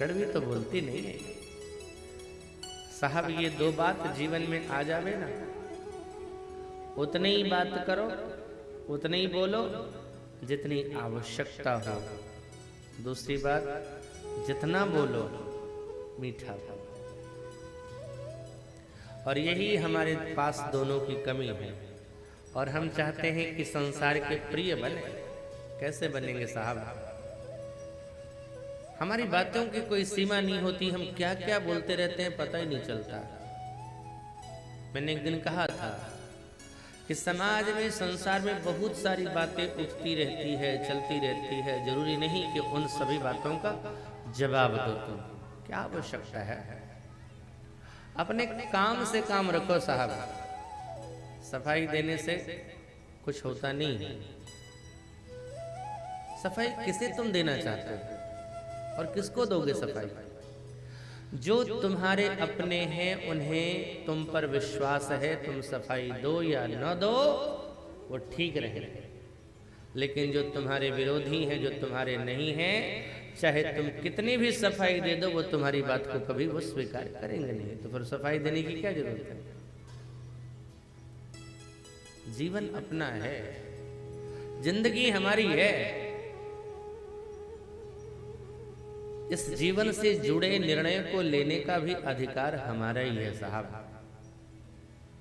कड़वी तो बोलती नहीं है साहब। ये दो बात जीवन में आ जावे ना, उतनी ही बात करो, उतनी ही बोलो जितनी आवश्यकता हो। दूसरी बात, जितना बोलो मीठा बोलो। और यही हमारे पास दोनों की कमी है। और हम चाहते हैं कि संसार के प्रिय बने। कैसे बनेंगे साहब? हमारी बातों की कोई सीमा नहीं होती, हम क्या क्या बोलते रहते हैं पता ही नहीं चलता। मैंने एक दिन कहा था कि समाज में, संसार में बहुत सारी बातें उठती रहती है, चलती रहती है। जरूरी नहीं कि उन सभी बातों का जवाब दो तुम। क्या आवश्यकता है? अपने काम से काम रखो साहब। सफाई देने से कुछ होता नहीं है। सफाई किसे तुम देना चाहते हो और किसको दोगे सफाई? जो तुम्हारे अपने हैं उन्हें तुम पर विश्वास है, तुम सफाई दो या न दो वो ठीक रहे। लेकिन जो तुम्हारे विरोधी हैं, जो तुम्हारे नहीं हैं, चाहे तुम कितनी भी सफाई दे दो वो तुम्हारी बात को कभी वो स्वीकार करेंगे नहीं। तो फिर सफाई देने की क्या जरूरत है? जीवन अपना है, जिंदगी हमारी है। इस जीवन से जुड़े निर्णय को लेने का भी अधिकार हमारा ही है साहब।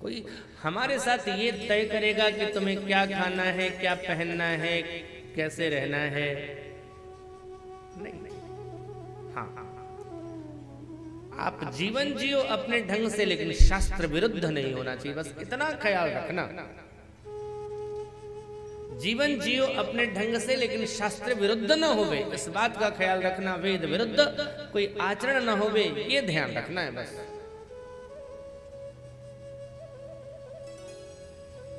कोई हमारे साथ ये तय करेगा कि तुम्हें क्या खाना है, क्या पहनना है, कैसे रहना है? नहीं। हाँ, आप जीवन जियो अपने ढंग से, लेकिन शास्त्र विरुद्ध नहीं होना चाहिए। बस इतना ख्याल रखना। जीवन जियो अपने ढंग से, लेकिन शास्त्र विरुद्ध न होवे, इस बात का ख्याल रखना। वेद विरुद्ध कोई आचरण न होवे, ये ध्यान रखना है बस।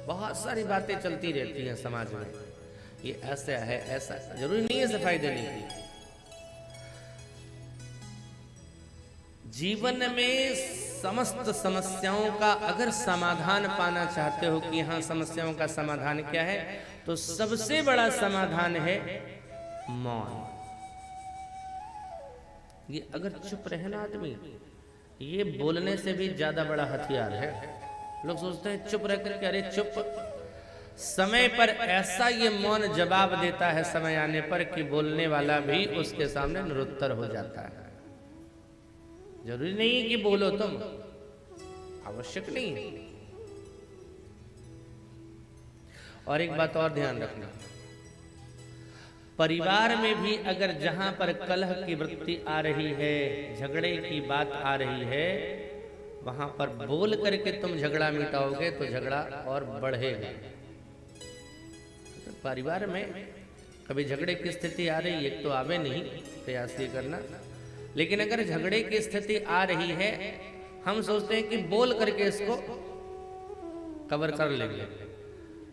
बहुत सारी बातें चलती रहती हैं समाज में, ये ऐसा है, ऐसा। जरूरी नहीं है सफाई देने की। जीवन में समस्त समस्याओं का अगर समाधान पाना चाहते हो कि हाँ समस्याओं का समाधान क्या है, तो सबसे बड़ा समाधान है मौन। ये अगर चुप रहे ना आदमी, ये बोलने से भी ज्यादा बड़ा हथियार है। लोग सोचते हैं चुप रह करके, अरे चुप। समय पर ऐसा ये मौन जवाब देता है समय आने पर कि बोलने वाला भी उसके सामने निरुत्तर हो जाता है। जरूरी नहीं है कि बोलो तुम, आवश्यक नहीं है। और एक बात और ध्यान रखना, परिवार में भी अगर जहां पर कलह की वृत्ति आ रही है, झगड़े की बात आ रही है, वहां पर बोल करके तुम झगड़ा मिटाओगे तो झगड़ा और बढ़ेगा। तो परिवार में कभी झगड़े की स्थिति आ रही है, एक तो आवे नहीं, प्रयास ये करना। लेकिन अगर झगड़े की स्थिति आ रही है, हम सोचते हैं कि बोल करके इसको कवर कर लेंगे।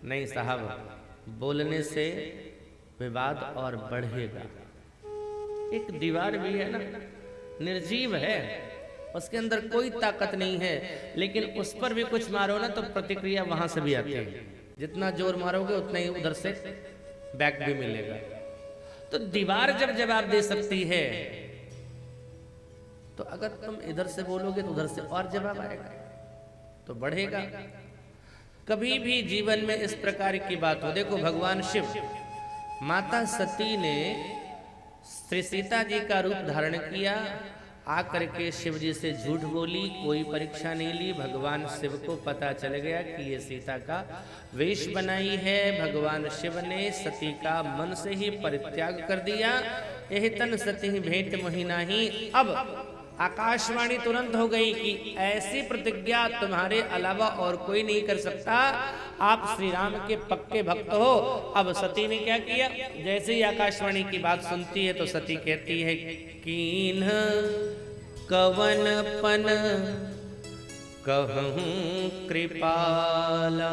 नहीं साहब, बोलने से विवाद और बढ़ेगा। एक दीवार भी है ना, निर्जीव है, उसके अंदर कोई ताकत नहीं है, लेकिन उस पर भी कुछ मारो ना तो प्रतिक्रिया वहां से भी आती है। जितना जोर मारोगे उतना ही उधर से बैक भी मिलेगा। तो दीवार जब जवाब दे सकती है, तो अगर तुम इधर से बोलोगे तो उधर से और जवाब आएगा, तो बढ़ेगा। कभी भी जीवन में इस प्रकार की बात हो, देखो भगवान शिव, माता सती ने श्री सीता जी का रूप धारण किया, आकर के शिव जी से झूठ बोली, कोई परीक्षा नहीं ली। भगवान शिव को पता चल गया कि ये सीता का वेश बनाई है। भगवान शिव ने सती का मन से ही परित्याग कर दिया। यही तन सती भेंट मोहिना ही। अब आकाशवाणी तुरंत हो गई कि ऐसी प्रतिज्ञा तुम्हारे अलावा और कोई नहीं कर सकता। आप श्री राम के पक्के भक्त हो। अब सती ने क्या किया, जैसे ही आकाशवाणी की बात सुनती है तो सती कहती है, कीन कवन पन कहूं कृपाला,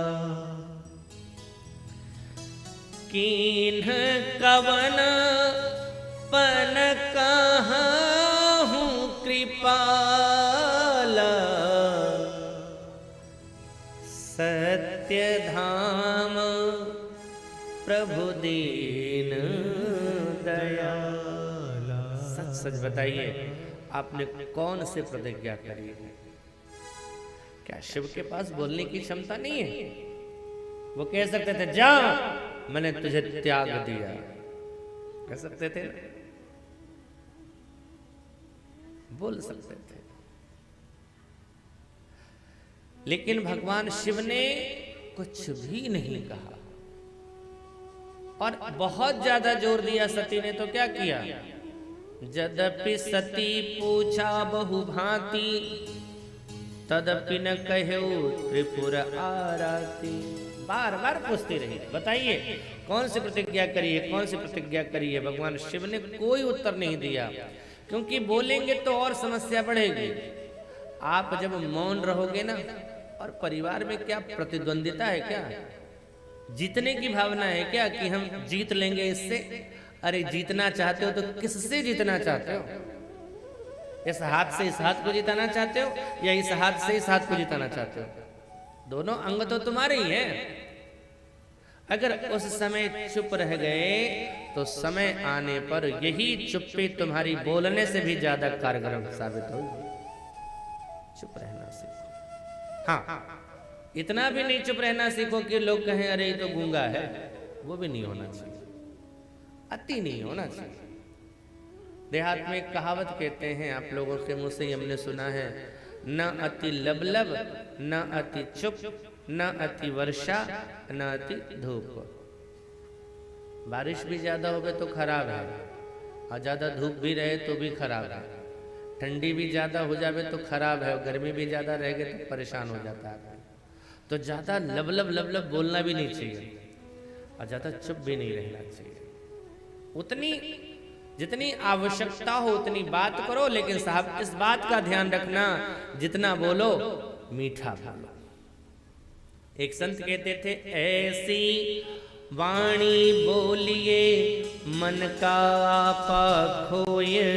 कीन कवन पन कहूं कृपाला, सत्य धाम प्रभु दीन दयाला। सच बताइए, आपने कौन से प्रतिज्ञा करी है? क्या शिव के पास बोलने की क्षमता नहीं है? वो कह सकते थे जा मैंने तुझे त्याग दिया, कह सकते थे, बोल सकते थे। लेकिन भगवान शिव ने कुछ भी नहीं कहा और बहुत ज्यादा जोर दिया सती ने। तो क्या किया? यद्यपि सती पूछा बहु भांति, तदपि न कहु त्रिपुर आरती। बार बार पूछती रही, बताइए कौन सी प्रतिज्ञा करी है, कौन सी प्रतिज्ञा करी है? भगवान शिव ने कोई उत्तर नहीं दिया, क्योंकि बोलेंगे तो और समस्या बढ़ेगी। आप जब मौन रहोगे ना, और परिवार में क्या प्रतिद्वंदिता है, क्या जीतने की भावना है क्या कि हम जीत लेंगे इससे? अरे जीतना चाहते हो तो किससे जीतना चाहते हो? इस हाथ से इस हाथ को जिताना चाहते हो या इस हाथ से इस हाथ को जिताना चाहते हो? दोनों अंग तो तुम्हारे ही हैं। अगर उस समय चुप रह गए तो समय आने पर यही चुप्पी तुम्हारी बोलने से भी ज्यादा कारगर साबित होगी। चुप रहना सीखो। हाँ, इतना भी नहीं चुप रहना सीखो कि लोग कहें अरे ये तो गूंगा है, वो भी नहीं होना चाहिए, अति नहीं होना चाहिए। देहात में एक कहावत कहते हैं, आप लोगों के मुंह से हमने सुना है, न अति लबलब, न अति चुप, न अति वर्षा, न अति धूप। बारिश भी ज्यादा हो गए तो खराब है, और ज्यादा धूप भी रहे तो भी खराब है। ठंडी भी ज्यादा हो जाए तो खराब है, और गर्मी भी ज्यादा रह गए तो परेशान हो जाता है। तो ज्यादा लबलब लबलब बोलना भी नहीं चाहिए, और ज्यादा चुप भी नहीं रहना चाहिए। उतनी जितनी आवश्यकता हो उतनी बात करो, लेकिन साहब इस बात का ध्यान रखना, जितना बोलो मीठा बोलो। एक संत कहते थे, ऐसी वाणी बोलिए मन का आपा खोए,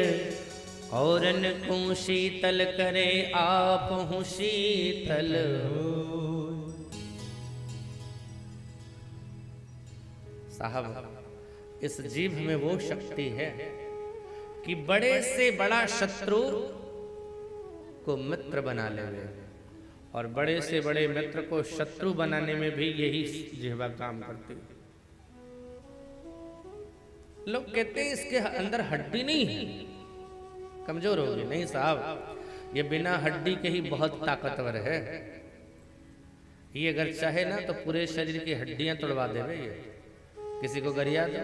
औरन को शीतल करे आप हूँ शीतल हो। साहब इस जीभ में वो शक्ति है कि बड़े से बड़ा शत्रु को मित्र बना लेवे, और बड़े से बड़े मित्र को शत्रु बनाने में भी यही जिह्वा काम करती है। लोग कहते हैं इसके अंदर हड्डी नहीं है, कमजोर होगी। नहीं साहब, ये बिना हड्डी के ही बहुत ताकतवर है। ये अगर चाहे ना तो पूरे शरीर की हड्डियां तोड़वा देवे। ये किसी को गरिया दो।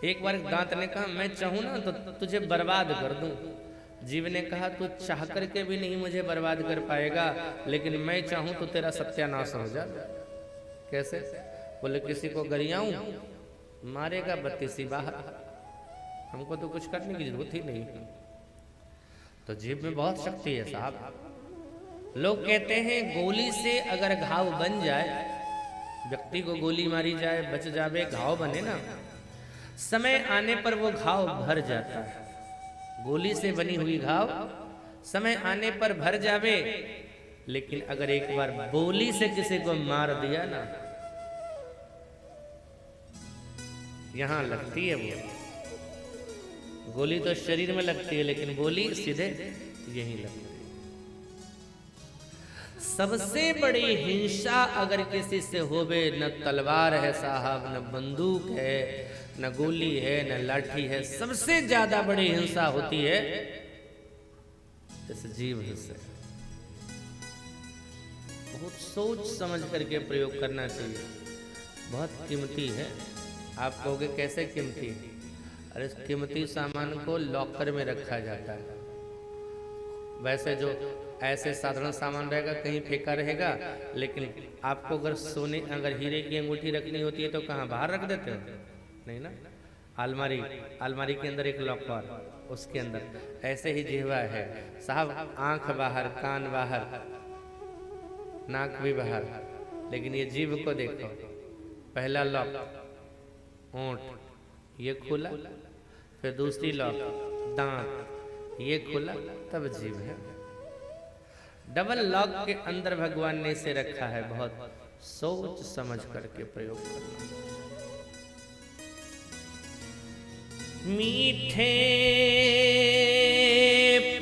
एक बार दांत ने कहा, मैं चाहूं ना तो तुझे बर्बाद कर दूं। जीव ने कहा, तू चाह करके भी नहीं मुझे बर्बाद कर पाएगा, लेकिन मैं चाहूं तो तेरा सत्यानाश हो जाए। कैसे? बोले किसी को गरियाऊं, मारेगा 32 बाहर, हमको तो कुछ करने की जरूरत ही नहीं। तो जीभ में बहुत शक्ति है साहब। लोग कहते हैं गोली से अगर घाव बन जाए, व्यक्ति को गोली मारी जाए, बच जावे, घाव बने ना, समय आने पर वो घाव भर जाता है। गोली से बनी हुई घाव समय आने पर भर जावे, लेकिन अगर एक बार बोली से किसी को मार दिया ना, यहां लगती है वो गोली। तो शरीर में लगती है, लेकिन बोली सीधे यहीं लगती है। सबसे बड़ी हिंसा अगर किसी से होवे, न तलवार है साहब, न बंदूक है, न गोली है, न लाठी है, सबसे ज्यादा बड़ी हिंसा होती है इस जीव से। बहुत सोच समझ करके प्रयोग करना चाहिए, बहुत कीमती है। आप कहोगे कैसे कीमती? अरे कीमती सामान को लॉकर में रखा जाता है। वैसे जो ऐसे साधारण सामान रहेगा कहीं फेंका रहेगा, लेकिन आपको अगर सोने अगर हीरे की अंगूठी रखनी होती है तो कहाँ बाहर रख देते हो? नहीं ना, अलमारी के अंदर एक लॉकर, उसके अंदर। ऐसे ही जिह्वा है साहब, आंख बाहर, कान बाहर, नाक भी बाहर, लेकिन ये जीभ को देखो। पहला लॉक होंठ, ये खुला, फिर दूसरी लॉक दांत, ये खुला, तब जीभ है। डबल लॉक के अंदर भगवान ने इसे रखा है। बहुत सोच समझ करके प्रयोग करना। मीठे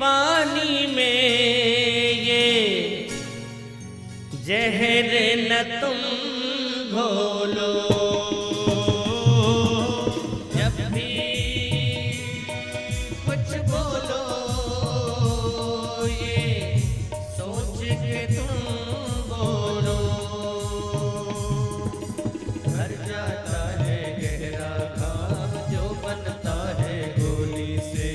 पानी में ये जहर न तुम घोलो, जब भी कुछ बोलो ये सोच के तुम बोलो। भर जाता है गहरा घाव जो बनता है गोली से,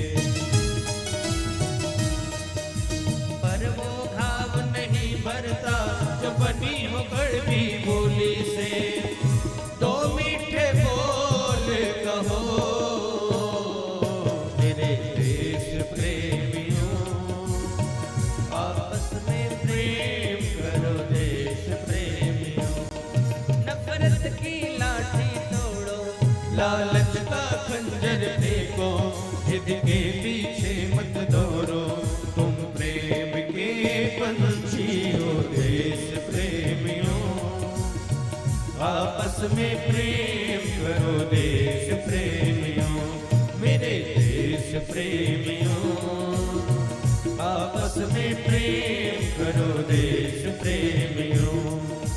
पर वो घाव नहीं भरता जो बनी हो कड़वी बोली से। दो मीठे बोल कहो मेरे देश प्रेमियों, आपस में प्रेम करो देश प्रेमियों। नफरत की लाठी तोड़ो, लालच का खंजर फेंको, जिद के पीछे मत दौड़ो, तुम प्रेम के पंछी हो देश प्रेमियों। आपस में प्रेम करो देश प्रेमियों, मेरे देश प्रेमियों। आपस में प्रेम करो देश प्रेमियों,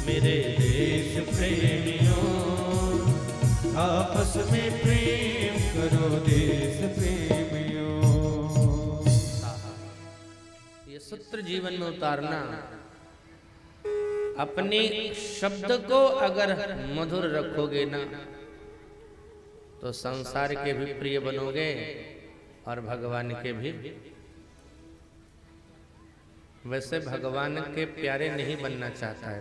मेरे देश प्रेमियों। आपस में प्रेम करो देश प्रेमियों। ये सूत्र जीवन में उतारना, अपने शब्द को अगर मधुर रखोगे ना तो संसार के भी प्रिय बनोगे और भगवान के भी। वैसे भगवान के प्यारे नहीं बनना चाहता है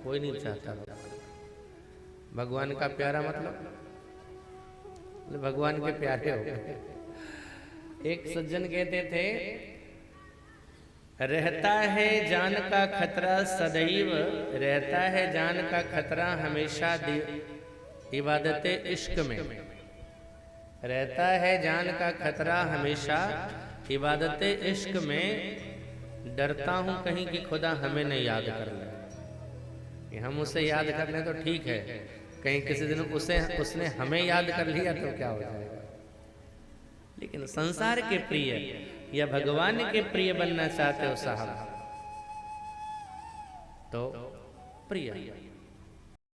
कोई नहीं चाहता। भगवान का प्यारा मतलब भगवान के प्यारे हो गए। एक सज्जन कहते थे, रहता है जान का खतरा सदैव, रहता है जान का खतरा हमेशा इबादत इश्क में। रहता है जान का खतरा हमेशा इबादत इश्क में। डरता हूं कहीं कि खुदा हमें नहीं याद कर ले, कि हम उसे याद कर लें तो ठीक है, कहीं किसी दिन उसने हमें याद कर लिया तो क्या हो जाएगा। लेकिन संसार के प्रिय या भगवान के प्रिय बनना चाहते हो साहब तो प्रिय